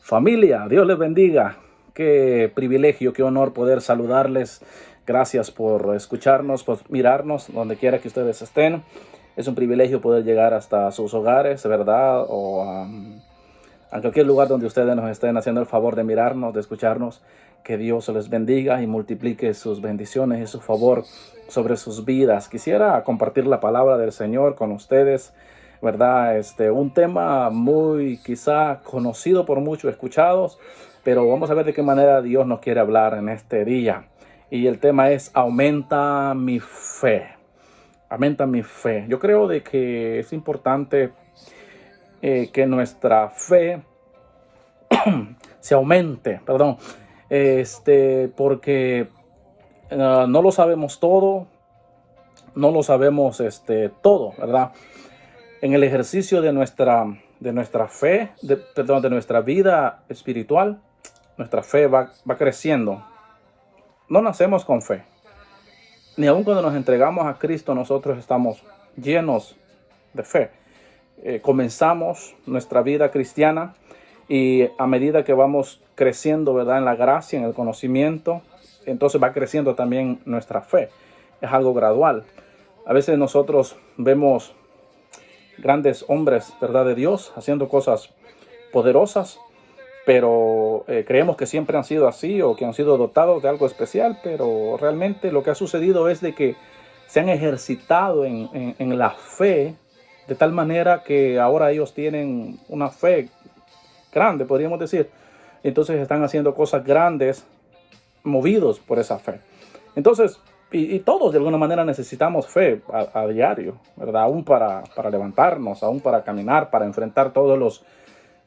Familia, Dios les bendiga. Qué privilegio, qué honor poder saludarles. Gracias por escucharnos, por mirarnos, donde quiera que ustedes estén. Es un privilegio poder llegar hasta sus hogares, ¿verdad? O a cualquier lugar donde ustedes nos estén haciendo el favor de mirarnos, de escucharnos. Que Dios les bendiga y multiplique sus bendiciones y su favor sobre sus vidas. Quisiera compartir la palabra del Señor con ustedes, ¿verdad? Un tema muy quizá conocido por muchos, escuchados, pero vamos a ver de qué manera Dios nos quiere hablar en este día. Y el tema es aumenta mi fe. Aumenta mi fe. Yo creo de que es importante que nuestra fe se aumente, porque no lo sabemos todo, no lo sabemos todo, ¿verdad? En el ejercicio de nuestra fe, de nuestra vida espiritual, nuestra fe va creciendo. No nacemos con fe. Ni aun cuando nos entregamos a Cristo, nosotros estamos llenos de fe. Comenzamos nuestra vida cristiana y a medida que vamos creciendo, ¿verdad?, en la gracia, en el conocimiento, entonces va creciendo también nuestra fe. Es algo gradual. A veces nosotros vemos grandes hombres, ¿verdad?, de Dios haciendo cosas poderosas, pero creemos que siempre han sido así o que han sido dotados de algo especial, pero realmente lo que ha sucedido es de que se han ejercitado en la fe de tal manera que ahora ellos tienen una fe grande, podríamos decir. Entonces están haciendo cosas grandes movidos por esa fe. Entonces, y todos de alguna manera necesitamos fe a diario, ¿verdad? Aún para levantarnos, aún para caminar, para enfrentar todos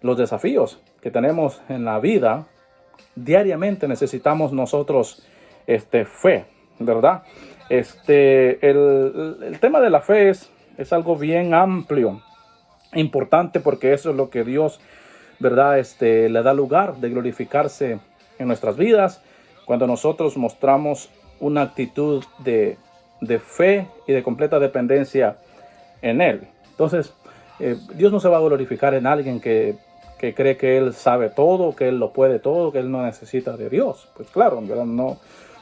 los desafíos que tenemos en la vida. Diariamente necesitamos nosotros fe, ¿verdad? El tema de la fe es algo bien amplio, importante, porque eso es lo que Dios, ¿verdad?, le da lugar de glorificarse en nuestras vidas cuando nosotros mostramos una actitud de fe y de completa dependencia en Él. Entonces, Dios no se va a glorificar en alguien que cree que Él sabe todo, que Él lo puede todo, que Él no necesita de Dios. Pues claro, ¿verdad? No,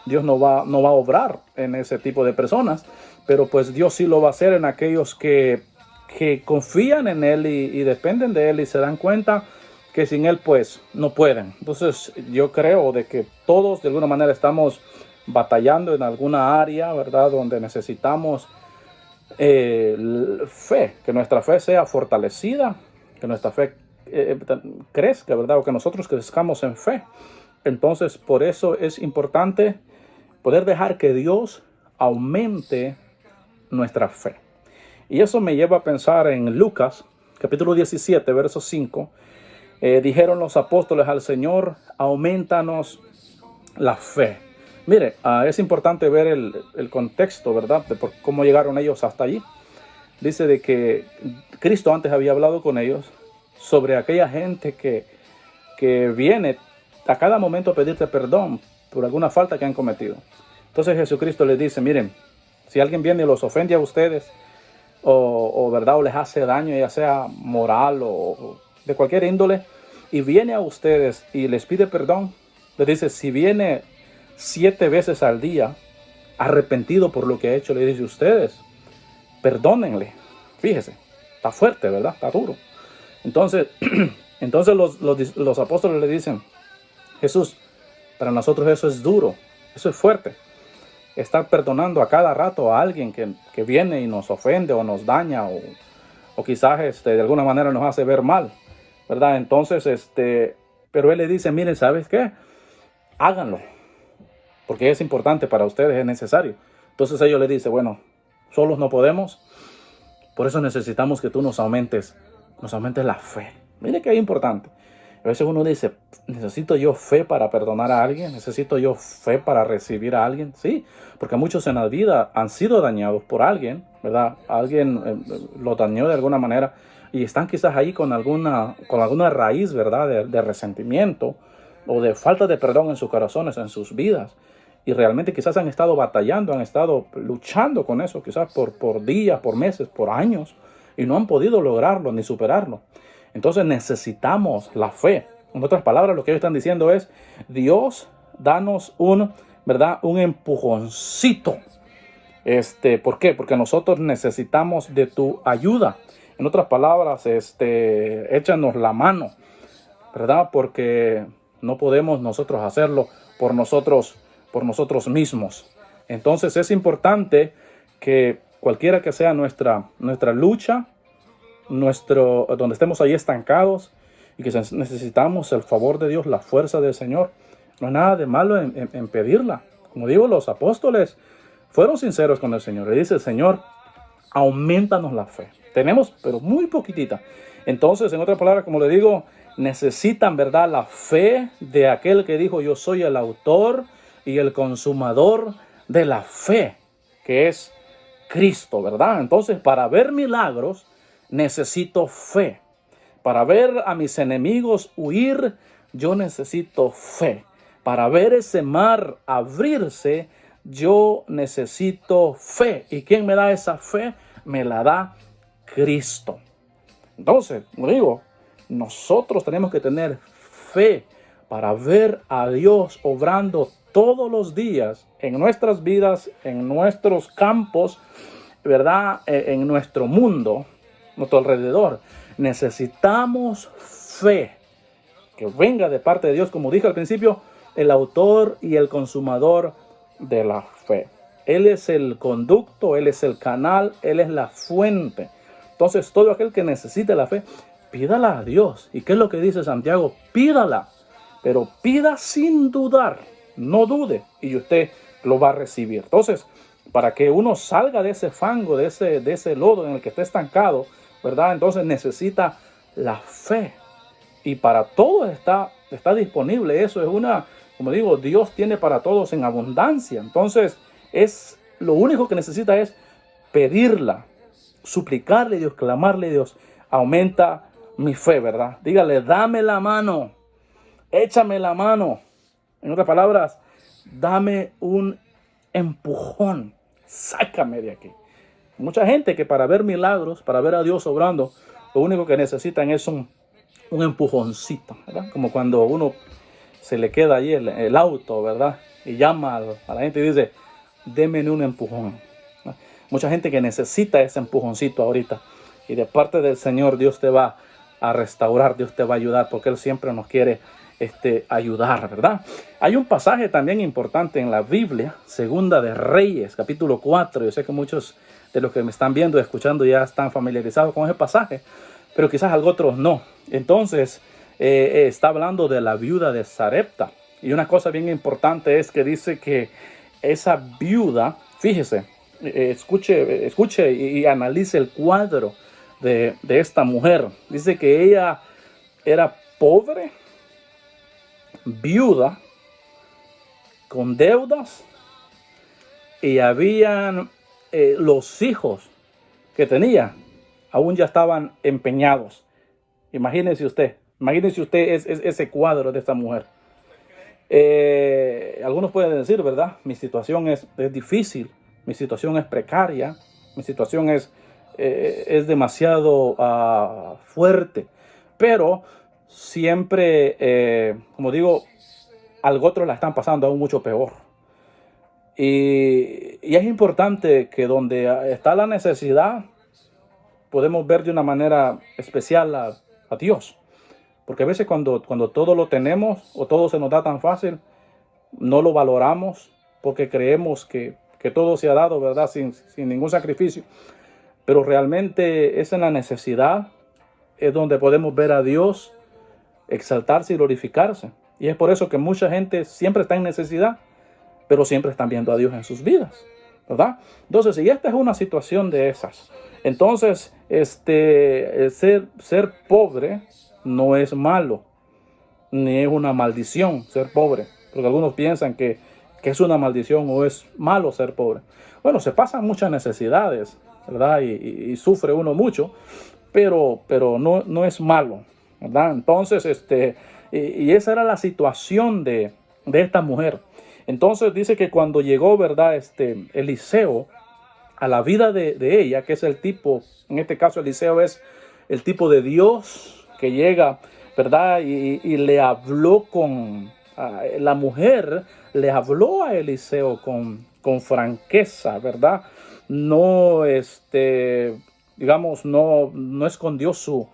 Dios no va a obrar en ese tipo de personas, pero pues Dios sí lo va a hacer en aquellos que confían en Él y dependen de Él y se dan cuenta que sin Él pues no pueden. Entonces yo creo de que todos de alguna manera estamos batallando en alguna área, ¿verdad?, donde necesitamos fe, que nuestra fe sea fortalecida, que nuestra fe crezca, ¿verdad?, o que nosotros crezcamos en fe. Entonces por eso es importante poder dejar que Dios aumente nuestra fe. Y eso me lleva a pensar en Lucas, capítulo 17, verso 5. Dijeron los apóstoles al Señor: aumentanos la fe. Mire, es importante ver el contexto, ¿verdad?, de por cómo llegaron ellos hasta allí. Dice de que Cristo antes había hablado con ellos sobre aquella gente que viene a cada momento a pedirte perdón por alguna falta que han cometido. Entonces Jesucristo les dice: miren, si alguien viene y los ofende a ustedes, ¿verdad?, o les hace daño, ya sea moral o de cualquier índole, y viene a ustedes y les pide perdón, les dice, si viene 7 veces al día arrepentido por lo que ha hecho, le dice, ustedes perdónenle. Fíjese, está fuerte, ¿verdad? Está duro. Entonces los apóstoles le dicen: Jesús, para nosotros eso es duro, eso es fuerte. Estar perdonando a cada rato a alguien que viene y nos ofende o nos daña o quizás de alguna manera nos hace ver mal, ¿verdad? Entonces, pero él le dice: miren, ¿sabes qué? Háganlo, porque es importante para ustedes, es necesario. Entonces ellos le dicen: bueno, solos no podemos, por eso necesitamos que tú nos aumentes la fe. Mire que es importante. A veces uno dice: ¿necesito yo fe para perdonar a alguien? ¿Necesito yo fe para recibir a alguien? Sí, porque muchos en la vida han sido dañados por alguien, ¿verdad? Alguien los dañó de alguna manera y están quizás ahí con alguna raíz, ¿verdad?, de resentimiento o de falta de perdón en sus corazones, en sus vidas. Y realmente quizás han estado batallando, han estado luchando con eso, quizás por días, por meses, por años, y no han podido lograrlo ni superarlo. Entonces necesitamos la fe. En otras palabras, lo que ellos están diciendo es, Dios, danos ¿verdad? Un empujoncito. ¿Por qué? Porque nosotros necesitamos de tu ayuda. En otras palabras, échanos la mano, ¿verdad? Porque no podemos nosotros hacerlo por nosotros mismos. Entonces es importante que cualquiera que sea nuestra lucha, donde estemos ahí estancados y que necesitamos el favor de Dios, la fuerza del Señor, no hay nada de malo en pedirla. Como digo, los apóstoles fueron sinceros con el Señor. Le dice, Señor, aumentanos la fe. Tenemos, pero muy poquitita. Entonces, en otras palabras, como le digo, necesitan, ¿verdad?, la fe de aquel que dijo, yo soy el autor y el consumador de la fe, que es Cristo, ¿verdad? Entonces, para ver milagros, necesito fe. Para ver a mis enemigos huir, yo necesito fe. Para ver ese mar abrirse, yo necesito fe. ¿Y quién me da esa fe? Me la da Cristo. Entonces, como digo, nosotros tenemos que tener fe para ver a Dios obrando todos los días en nuestras vidas, en nuestros campos, ¿verdad? En nuestro mundo, nuestro alrededor. Necesitamos fe que venga de parte de Dios, como dije al principio, el autor y el consumador de la fe. Él es el conducto, Él es el canal, Él es la fuente. Entonces, todo aquel que necesite la fe, pídala a Dios. ¿Y qué es lo que dice Santiago? Pídala, pero pida sin dudar. No dude y usted lo va a recibir. Entonces, para que uno salga de ese fango, de ese lodo en el que está estancado, ¿verdad? Entonces necesita la fe. Y para todos está disponible. Eso es como digo, Dios tiene para todos en abundancia. Entonces, lo único que necesita es pedirla, suplicarle a Dios, clamarle a Dios. Aumenta mi fe, ¿verdad? Dígale, dame la mano, échame la mano. En otras palabras, dame un empujón, sácame de aquí. Mucha gente que para ver milagros, para ver a Dios obrando, lo único que necesitan es un empujoncito, ¿verdad? Como cuando uno se le queda ahí el auto, ¿verdad? Y llama a la gente y dice, déme un empujón. Mucha gente que necesita ese empujoncito ahorita. Y de parte del Señor, Dios te va a restaurar, Dios te va a ayudar, porque Él siempre nos quiere ayudar, ¿verdad? Hay un pasaje también importante en la Biblia, Segunda de Reyes, capítulo 4. Yo sé que muchos de los que me están viendo y escuchando ya están familiarizados con ese pasaje, pero quizás algo otros no. Entonces, está hablando de la viuda de Sarepta. Y una cosa bien importante es que dice que esa viuda, fíjese, escuche y analice el cuadro de esta mujer. Dice que ella era pobre, viuda, con deudas, y habían los hijos que tenía, aún ya estaban empeñados. Imagínense usted ese cuadro de esta mujer. Algunos pueden decir, ¿verdad? Mi situación es difícil, mi situación es precaria, mi situación es demasiado fuerte. Pero siempre, como digo, algo otros la están pasando aún mucho peor. Y es importante que donde está la necesidad, podemos ver de una manera especial a Dios. Porque a veces cuando todo lo tenemos o todo se nos da tan fácil, no lo valoramos porque creemos que todo se ha dado, ¿verdad? Sin ningún sacrificio. Pero realmente es en la necesidad, es donde podemos ver a Dios exaltarse y glorificarse. Y es por eso que mucha gente siempre está en necesidad, pero siempre están viendo a Dios en sus vidas, ¿verdad? Entonces, si esta es una situación de esas, entonces ser pobre no es malo, ni es una maldición ser pobre, porque algunos piensan que es una maldición o es malo ser pobre. Bueno, se pasan muchas necesidades, ¿verdad? Y sufre uno mucho, pero no es malo, ¿verdad? Entonces, y esa era la situación de esta mujer. Entonces dice que cuando llegó, ¿verdad? Eliseo a la vida de ella, que es el tipo, en este caso Eliseo es el tipo de Dios que llega, ¿verdad? Y le habló la mujer le habló a Eliseo con franqueza, ¿verdad? No, digamos, no escondió su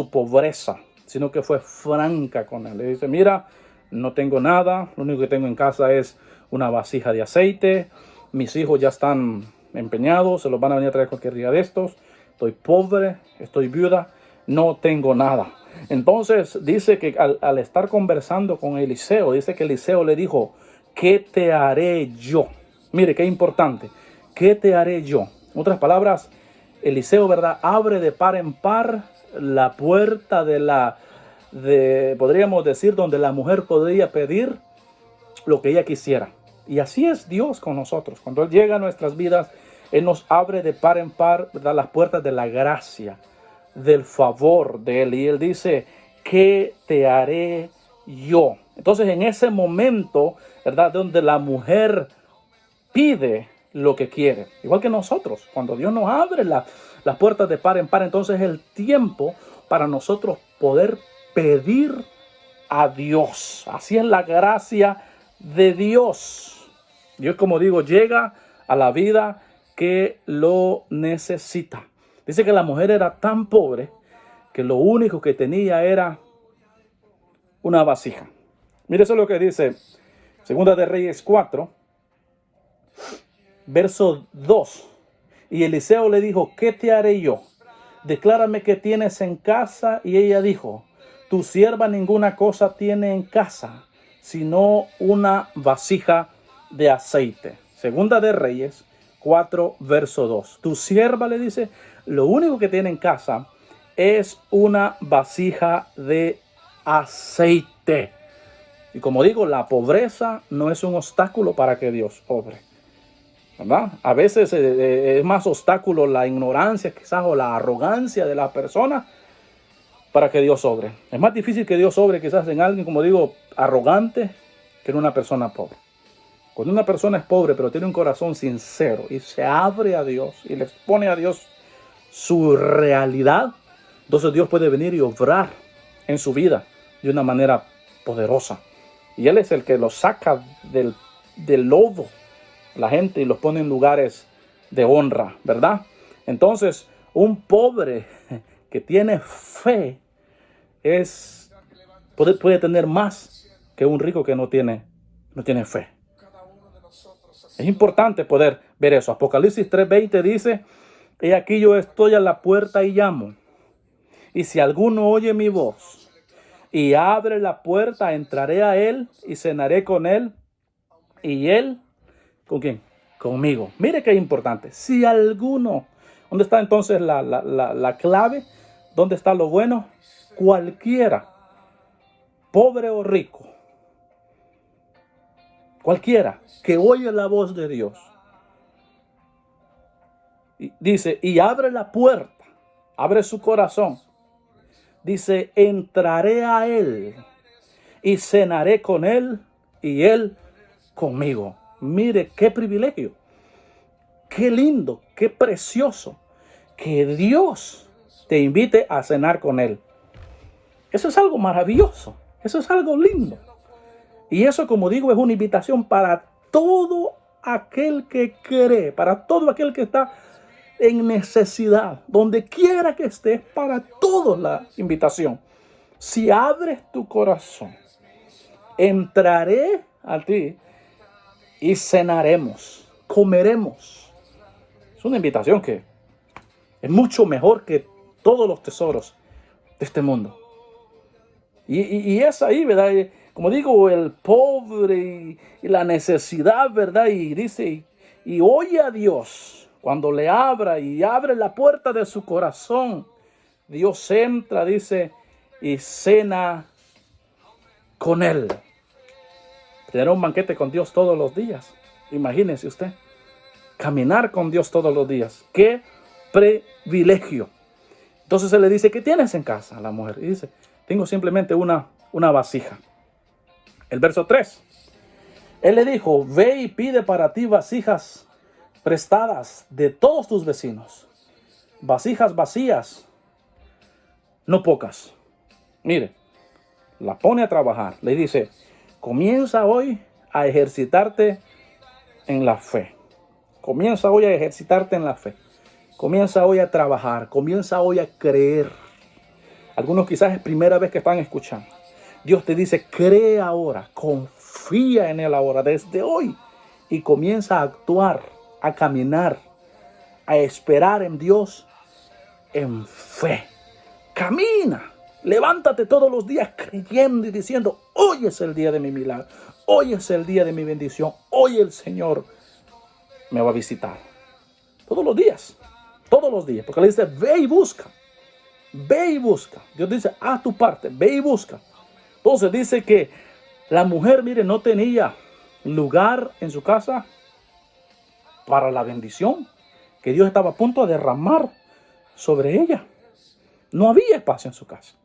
pobreza, sino que fue franca con él. Le dice, mira, no tengo nada, lo único que tengo en casa es una vasija de aceite, mis hijos ya están empeñados, se los van a venir a traer cualquier día de estos, estoy pobre, estoy viuda, no tengo nada. Entonces dice que al estar conversando con Eliseo, dice que Eliseo le dijo, ¿qué te haré yo? Mire, qué importante, ¿qué te haré yo? En otras palabras, Eliseo, ¿verdad? Abre de par en par la puerta podríamos decir, donde la mujer podría pedir lo que ella quisiera. Y así es Dios con nosotros. Cuando Él llega a nuestras vidas, Él nos abre de par en par, ¿verdad?, las puertas de la gracia, del favor de Él. Y Él dice, ¿qué te haré yo? Entonces, en ese momento, ¿verdad?, donde la mujer pide lo que quiere, igual que nosotros, cuando Dios nos abre las puertas de par en par, entonces es el tiempo para nosotros poder pedir a Dios. Así es la gracia de Dios. Dios, como digo, llega a la vida que lo necesita. Dice que la mujer era tan pobre que lo único que tenía era una vasija. Mire, eso es lo que dice Segunda de Reyes 4, verso 2. Y Eliseo le dijo, ¿qué te haré yo? Declárame qué tienes en casa. Y ella dijo, tu sierva ninguna cosa tiene en casa, sino una vasija de aceite. Segunda de Reyes 4, verso 2. Tu sierva, le dice, lo único que tiene en casa es una vasija de aceite. Y como digo, la pobreza no es un obstáculo para que Dios obre, ¿verdad? A veces es más obstáculo la ignorancia quizás o la arrogancia de la persona para que Dios obre. Es más difícil que Dios obre quizás en alguien, como digo, arrogante que en una persona pobre. Cuando una persona es pobre pero tiene un corazón sincero y se abre a Dios y le expone a Dios su realidad, entonces Dios puede venir y obrar en su vida de una manera poderosa. Y Él es el que los saca del lodo, la gente, y los pone en lugares de honra, ¿verdad? Entonces, un pobre que tiene fe puede tener más que un rico que no tiene fe. Es importante poder ver eso. Apocalipsis 3:20 dice, he aquí yo estoy a la puerta y llamo. Y si alguno oye mi voz y abre la puerta, entraré a él y cenaré con él. Y él, ¿con quién? Conmigo. Mire qué importante. Si alguno, ¿dónde está entonces la clave? ¿Dónde está lo bueno? Cualquiera, pobre o rico, cualquiera que oye la voz de Dios, dice, y abre la puerta, abre su corazón, dice, entraré a él y cenaré con él y él conmigo. Mire qué privilegio, qué lindo, qué precioso que Dios te invite a cenar con Él. Eso es algo maravilloso, eso es algo lindo. Y eso, como digo, es una invitación para todo aquel que cree, para todo aquel que está en necesidad, donde quiera que estés, para todos la invitación. Si abres tu corazón, entraré a ti y cenaremos, comeremos. Es una invitación que es mucho mejor que todos los tesoros de este mundo. Y es ahí, ¿verdad? Como digo, el pobre y la necesidad, ¿verdad? Y dice, y oye a Dios cuando le abra y abre la puerta de su corazón. Dios entra, dice, y cena con él. Tener un banquete con Dios todos los días. Imagínese usted. Caminar con Dios todos los días. ¡Qué privilegio! Entonces se le dice, ¿qué tienes en casa? A la mujer. Y dice, tengo simplemente una vasija. El verso 3. Él le dijo, ve y pide para ti vasijas prestadas de todos tus vecinos. Vasijas vacías, no pocas. Mire, la pone a trabajar. Le dice, comienza hoy a ejercitarte en la fe. Comienza hoy a ejercitarte en la fe. Comienza hoy a trabajar. Comienza hoy a creer. Algunos quizás es primera vez que están escuchando. Dios te dice, cree ahora, confía en Él ahora, desde hoy. Y comienza a actuar, a caminar, a esperar en Dios en fe. Camina, levántate todos los días creyendo y diciendo, hoy es el día de mi milagro, hoy es el día de mi bendición, hoy el Señor me va a visitar. Todos los días, porque le dice, ve y busca. Ve y busca. Dios dice, haz tu parte, ve y busca. Entonces dice que la mujer, mire, no tenía lugar en su casa para la bendición que Dios estaba a punto de derramar sobre ella. No había espacio en su casa.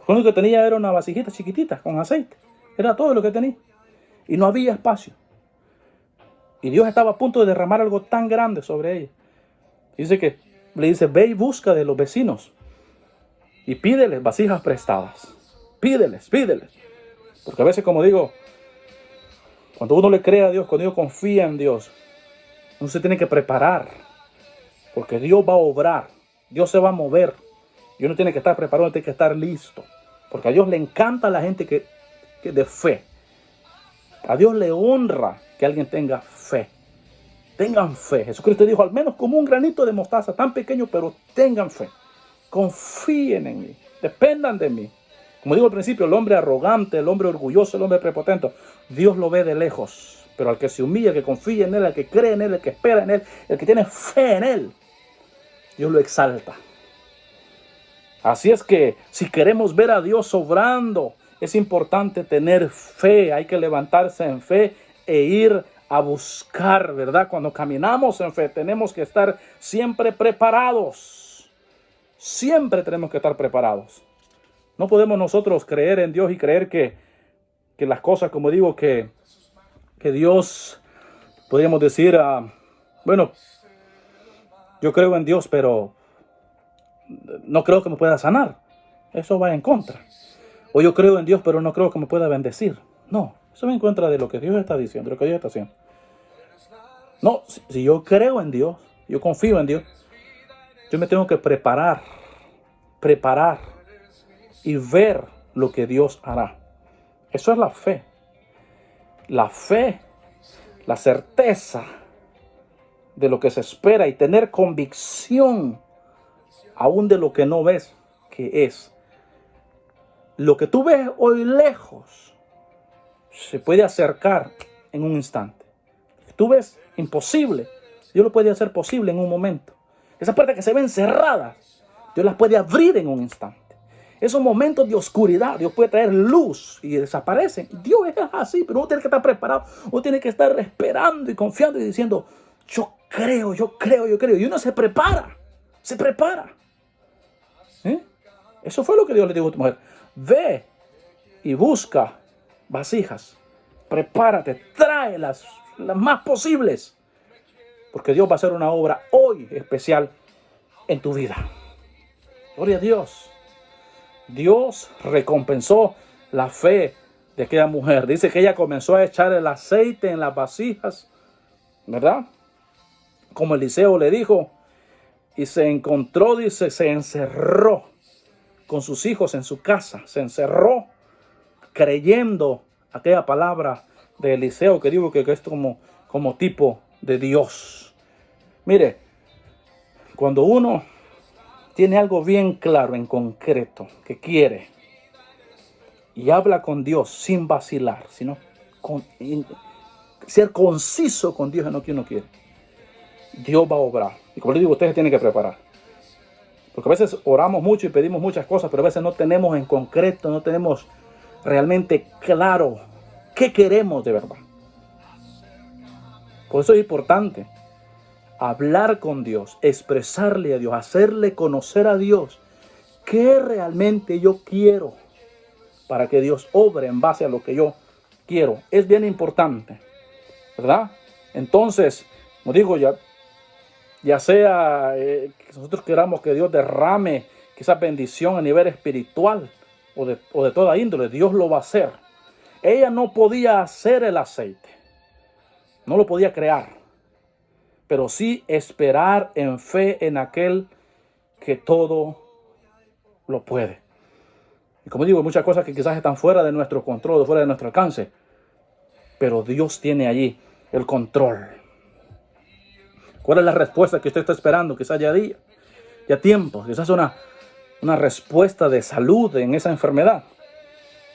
Lo único que tenía era una vasijita chiquitita con aceite. Era todo lo que tenía. Y no había espacio. Y Dios estaba a punto de derramar algo tan grande sobre ella. Dice que le dice, ve y busca de los vecinos y pídeles vasijas prestadas. Pídeles. Porque a veces, como digo, cuando uno le cree a Dios, cuando uno confía en Dios, uno se tiene que preparar. Porque Dios va a obrar. Dios se va a mover. Y uno tiene que estar preparado, tiene que estar listo. Porque a Dios le encanta la gente que de fe. A Dios le honra que alguien tenga fe. Tengan fe. Jesucristo dijo, al menos como un granito de mostaza, tan pequeño, pero tengan fe. Confíen en mí. Dependan de mí. Como digo al principio, el hombre arrogante, el hombre orgulloso, el hombre prepotente, Dios lo ve de lejos. Pero al que se humilla, el que confía en Él, el que cree en Él, el que espera en Él, el que tiene fe en Él, Dios lo exalta. Así es que si queremos ver a Dios obrando, es importante tener fe. Hay que levantarse en fe e ir a buscar, ¿verdad? Cuando caminamos en fe, tenemos que estar siempre preparados. Siempre tenemos que estar preparados. No podemos nosotros creer en Dios y creer que las cosas, como digo, que Dios, podríamos decir, bueno, yo creo en Dios, pero no creo que me pueda sanar. Eso va en contra. O yo creo en Dios, pero no creo que me pueda bendecir. No, eso va en contra de lo que Dios está diciendo, de lo que Dios está haciendo. No, si yo creo en Dios, yo confío en Dios, yo me tengo que preparar y ver lo que Dios hará. Eso es la fe. La fe, la certeza de lo que se espera y tener convicción aún de lo que no ves que es. Lo que tú ves hoy lejos se puede acercar en un instante. Lo que tú ves imposible, Dios lo puede hacer posible en un momento. Esas puertas que se ven cerradas, Dios las puede abrir en un instante. Esos momentos de oscuridad, Dios puede traer luz y desaparecen. Dios es así, pero uno tiene que estar preparado. Uno tiene que estar esperando y confiando y diciendo, yo creo. Y uno se prepara. Eso fue lo que Dios le dijo a tu mujer. Ve y busca vasijas. Prepárate, tráe las más posibles. Porque Dios va a hacer una obra hoy especial en tu vida. Gloria a Dios. Dios recompensó la fe de aquella mujer. Dice que ella comenzó a echar el aceite en las vasijas, ¿verdad? Como Eliseo le dijo. Y se encontró, dice, se encerró con sus hijos en su casa. Se encerró creyendo aquella palabra de Eliseo que digo que es como tipo de Dios. Mire, cuando uno tiene algo bien claro, en concreto, que quiere, y habla con Dios sin vacilar, sino ser conciso con Dios en lo que uno quiere, Dios va a obrar. Y como les digo, ustedes tienen que preparar. Porque a veces oramos mucho y pedimos muchas cosas, pero a veces no tenemos en concreto, no tenemos realmente claro qué queremos de verdad. Por eso es importante hablar con Dios, expresarle a Dios, hacerle conocer a Dios qué realmente yo quiero para que Dios obre en base a lo que yo quiero. Es bien importante, ¿verdad? Entonces, como digo, ya sea que nosotros queramos que Dios derrame esa bendición a nivel espiritual, o de toda índole, Dios lo va a hacer. Ella no podía hacer el aceite, no lo podía crear, pero sí esperar en fe en aquel que todo lo puede. Y como digo, hay muchas cosas que quizás están fuera de nuestro control, fuera de nuestro alcance, pero Dios tiene allí el control. ¿Cuál es la respuesta que usted está esperando? Quizás ya tiempo, quizás una respuesta de salud en esa enfermedad.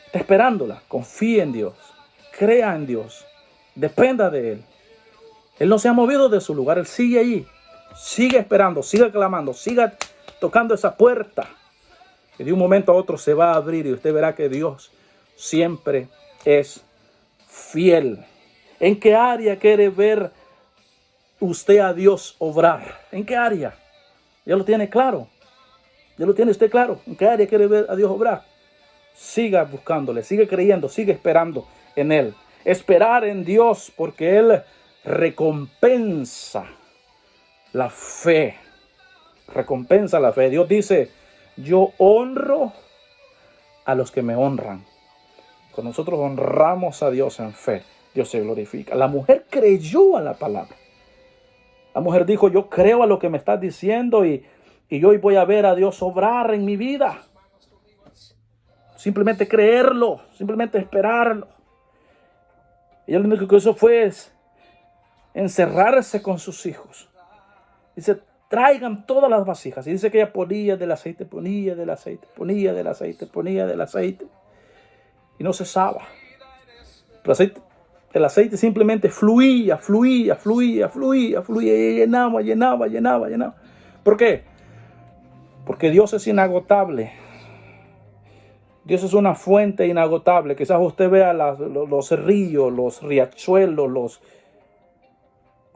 Está esperándola. Confíe en Dios, crea en Dios, dependa de Él. Él no se ha movido de su lugar, Él sigue allí, sigue esperando, sigue clamando, siga tocando esa puerta, que de un momento a otro se va a abrir y usted verá que Dios siempre es fiel. ¿En qué área quiere ver usted a Dios obrar? ¿En qué área? Ya lo tiene claro. Ya lo tiene usted claro. ¿En qué área quiere ver a Dios obrar? Siga buscándole, sigue creyendo, sigue esperando en Él. Esperar en Dios porque Él recompensa la fe. Recompensa la fe. Dios dice, yo honro a los que me honran. Cuando nosotros honramos a Dios en fe, Dios se glorifica. La mujer creyó a la palabra. La mujer dijo, yo creo a lo que me estás diciendo y hoy voy a ver a Dios obrar en mi vida. Simplemente creerlo, simplemente esperarlo. Y lo único que hizo fue encerrarse con sus hijos. Dice, traigan todas las vasijas. Y dice que ella ponía del aceite, ponía del aceite, ponía del aceite, ponía del aceite. Y no cesaba. El aceite simplemente fluía, fluía, fluía, fluía, fluía. Y llenaba, llenaba, llenaba, llenaba. ¿Por qué? Porque Dios es inagotable. Dios es una fuente inagotable. Quizás usted vea los ríos, los riachuelos, los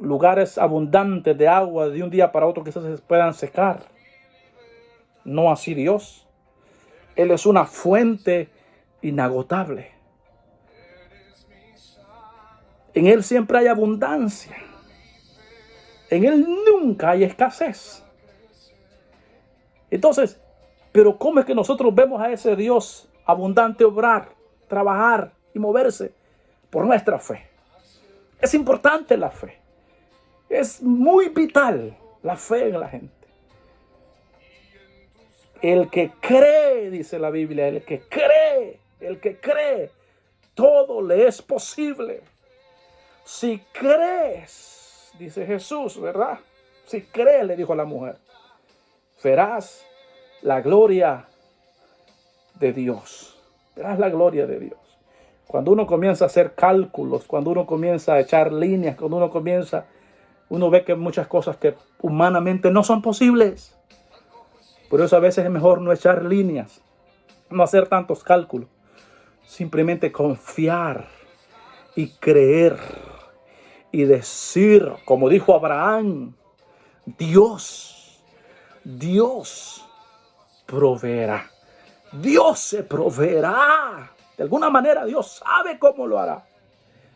lugares abundantes de agua de un día para otro quizás se puedan secar. No así Dios. Él es una fuente inagotable. En Él siempre hay abundancia. En Él nunca hay escasez. Entonces, pero ¿cómo es que nosotros vemos a ese Dios abundante obrar, trabajar y moverse? Por nuestra fe. Es importante la fe. Es muy vital la fe en la gente. El que cree, dice la Biblia, el que cree, todo le es posible. Si crees, dice Jesús, ¿verdad? Si crees, le dijo a la mujer, verás la gloria de Dios. Verás la gloria de Dios. Cuando uno comienza a hacer cálculos, cuando uno comienza a echar líneas, uno ve que hay muchas cosas que humanamente no son posibles. Por eso a veces es mejor no echar líneas, no hacer tantos cálculos. Simplemente confiar y creer y decir, como dijo Abraham, Dios proveerá. Dios se proveerá. De alguna manera Dios sabe cómo lo hará.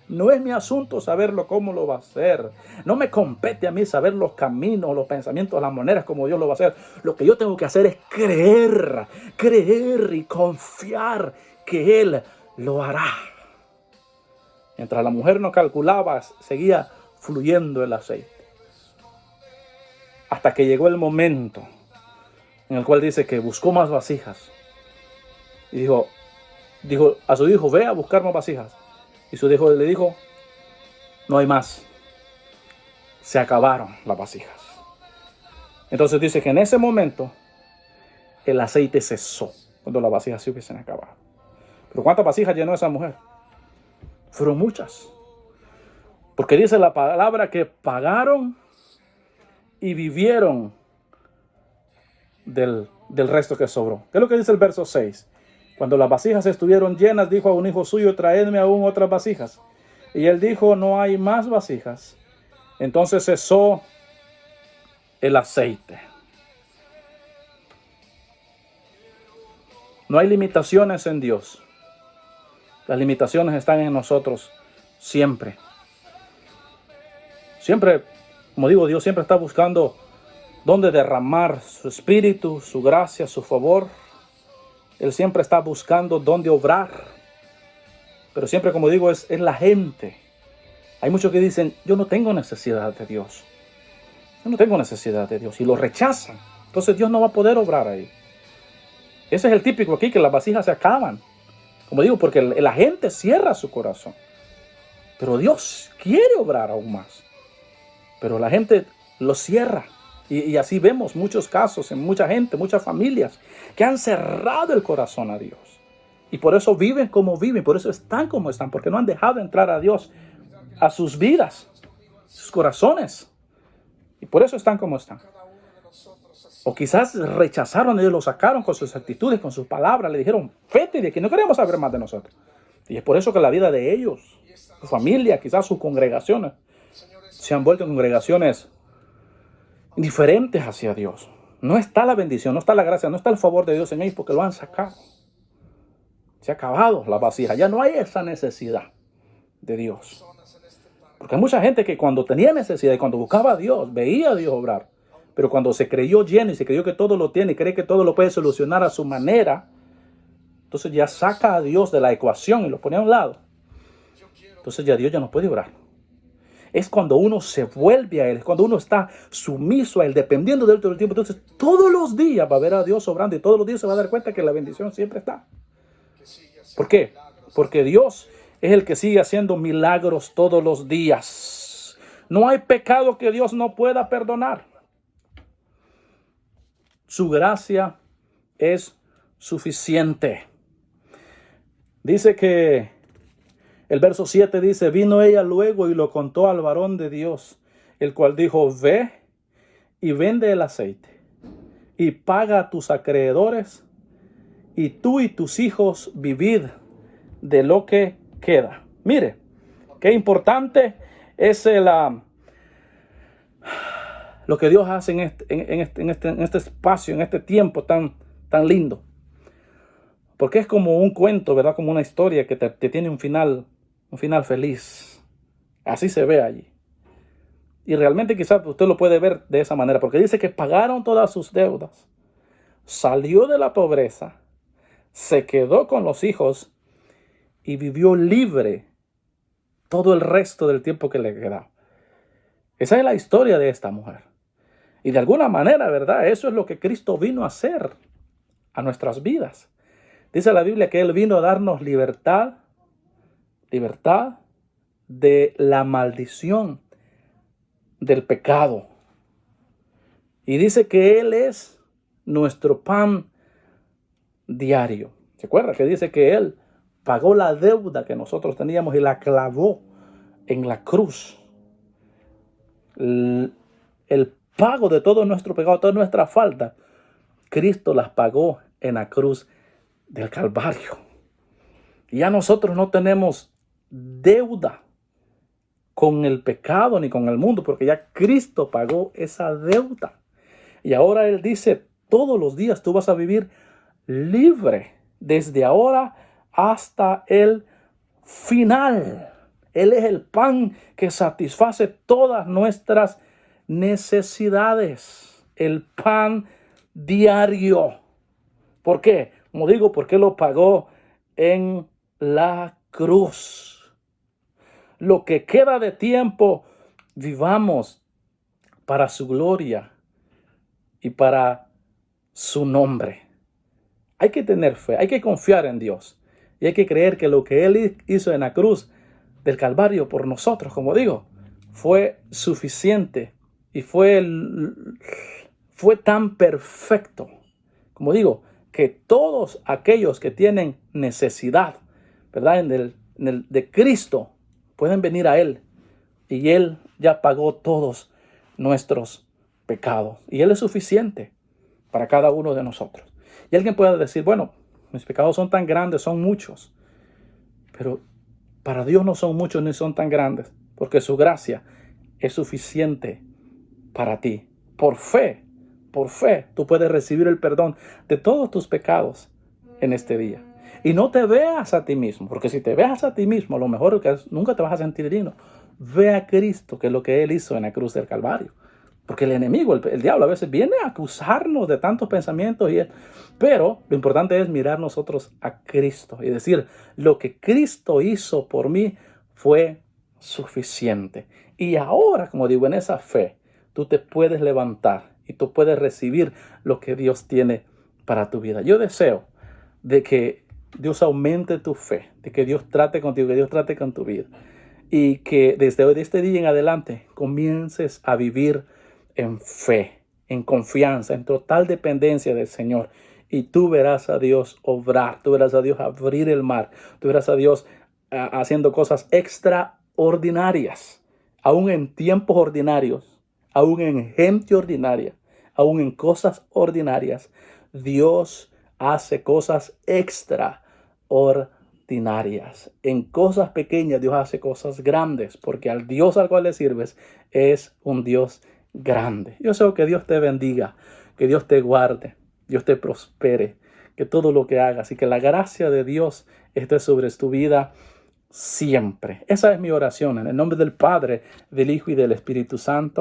No es mi asunto saberlo cómo lo va a hacer. No me compete a mí saber los caminos, los pensamientos, las maneras como Dios lo va a hacer. Lo que yo tengo que hacer es creer y confiar que Él lo hará. Mientras la mujer no calculaba, seguía fluyendo el aceite. Hasta que llegó el momento en el cual dice que buscó más vasijas. Y dijo a su hijo, ve a buscar más vasijas. Y su hijo le dijo, no hay más. Se acabaron las vasijas. Entonces dice que en ese momento el aceite cesó, cuando las vasijas se hubiesen acabado. Pero ¿cuántas vasijas llenó esa mujer? Fueron muchas. Porque dice la palabra que pagaron y vivieron del resto que sobró. ¿Qué es lo que dice el verso 6? Cuando las vasijas estuvieron llenas, dijo a un hijo suyo, traedme aún otras vasijas. Y él dijo, no hay más vasijas. Entonces cesó el aceite. No hay limitaciones en Dios. Las limitaciones están en nosotros siempre. Siempre, como digo, Dios siempre está buscando dónde derramar su espíritu, su gracia, su favor. Él siempre está buscando dónde obrar. Pero siempre, como digo, es la gente. Hay muchos que dicen, yo no tengo necesidad de Dios. Yo no tengo necesidad de Dios. Y lo rechazan. Entonces Dios no va a poder obrar ahí. Ese es el típico aquí, que las vasijas se acaban. Como digo, porque la gente cierra su corazón. Pero Dios quiere obrar aún más. Pero la gente lo cierra. Y así vemos muchos casos en mucha gente, muchas familias que han cerrado el corazón a Dios. Y por eso viven como viven, por eso están como están, porque no han dejado entrar a Dios a sus vidas, sus corazones. Y por eso están como están. O quizás rechazaron a Dios, lo sacaron con sus actitudes, con sus palabras, le dijeron, vete de aquí, no queremos saber más de nosotros. Y es por eso que la vida de ellos, su familia, quizás sus congregaciones, se han vuelto congregaciones diferentes hacia Dios. No está la bendición, no está la gracia, no está el favor de Dios en ellos porque lo han sacado. Se ha acabado la vasija, ya no hay esa necesidad de Dios. Porque hay mucha gente que cuando tenía necesidad y cuando buscaba a Dios, veía a Dios obrar. Pero cuando se creyó lleno y se creyó que todo lo tiene y cree que todo lo puede solucionar a su manera, entonces ya saca a Dios de la ecuación y lo pone a un lado. Entonces ya Dios ya no puede obrar. Es cuando uno se vuelve a Él, es cuando uno está sumiso a Él, dependiendo de Él todo el tiempo. Entonces todos los días va a ver a Dios obrando y todos los días se va a dar cuenta que la bendición siempre está. ¿Por qué? Porque Dios es el que sigue haciendo milagros todos los días. No hay pecado que Dios no pueda perdonar. Su gracia es suficiente. Dice que el verso 7 dice, vino ella luego y lo contó al varón de Dios, el cual dijo, ve y vende el aceite y paga a tus acreedores y tú y tus hijos vivid de lo que queda. Mire, qué importante es lo que Dios hace en este espacio, en este tiempo tan lindo. Porque es como un cuento, ¿verdad? Como una historia que te tiene un final feliz. Así se ve allí. Y realmente quizás usted lo puede ver de esa manera, porque dice que pagaron todas sus deudas, salió de la pobreza, se quedó con los hijos y vivió libre todo el resto del tiempo que le quedaba. Esa es la historia de esta mujer. Y de alguna manera, ¿verdad? Eso es lo que Cristo vino a hacer a nuestras vidas. Dice la Biblia que Él vino a darnos libertad de la maldición del pecado. Y dice que Él es nuestro pan diario. ¿Se acuerda que dice que Él pagó la deuda que nosotros teníamos y la clavó en la cruz? El pago de todo nuestro pecado, toda nuestra falta, Cristo las pagó en la cruz del Calvario. Y ya nosotros no tenemos deuda con el pecado ni con el mundo, porque ya Cristo pagó esa deuda. Y ahora Él dice, todos los días tú vas a vivir libre, desde ahora hasta el final. Él es el pan que satisface todas nuestras necesidades. El pan diario. ¿Por qué? Como digo, porque lo pagó en la cruz. Lo que queda de tiempo, vivamos para su gloria y para su nombre. Hay que tener fe, hay que confiar en Dios y hay que creer que lo que Él hizo en la cruz del Calvario por nosotros, como digo, fue suficiente y fue tan perfecto, como digo, que todos aquellos que tienen necesidad, ¿verdad? de Cristo, pueden venir a Él y Él ya pagó todos nuestros pecados y Él es suficiente para cada uno de nosotros. Y alguien puede decir, bueno, mis pecados son tan grandes, son muchos, pero para Dios no son muchos ni son tan grandes, porque su gracia es suficiente para ti. Por fe, tú puedes recibir el perdón de todos tus pecados en este día. Y no te veas a ti mismo, porque si te veas a ti mismo, lo mejor que nunca te vas a sentir digno. Ve a Cristo, que es lo que Él hizo en la cruz del Calvario. Porque el enemigo, el diablo, a veces viene a acusarnos de tantos pensamientos. Pero lo importante es mirar nosotros a Cristo y decir, lo que Cristo hizo por mí fue suficiente. Y ahora, como digo, en esa fe, tú te puedes levantar y tú puedes recibir lo que Dios tiene para tu vida. Yo deseo de que Dios aumente tu fe, de que Dios trate contigo, que Dios trate con tu vida. Y que desde hoy, de este día en adelante, comiences a vivir en fe, en confianza, en total dependencia del Señor. Y tú verás a Dios obrar, tú verás a Dios abrir el mar, tú verás a Dios haciendo cosas extraordinarias, aún en tiempos ordinarios, aún en gente ordinaria, aún en cosas ordinarias. Dios hace cosas extraordinarias. En cosas pequeñas Dios hace cosas grandes, porque al Dios al cual le sirves es un Dios grande. Yo deseo que Dios te bendiga, que Dios te guarde, Dios te prospere, que todo lo que hagas y que la gracia de Dios esté sobre tu vida siempre. Esa es mi oración en el nombre del Padre, del Hijo y del Espíritu Santo.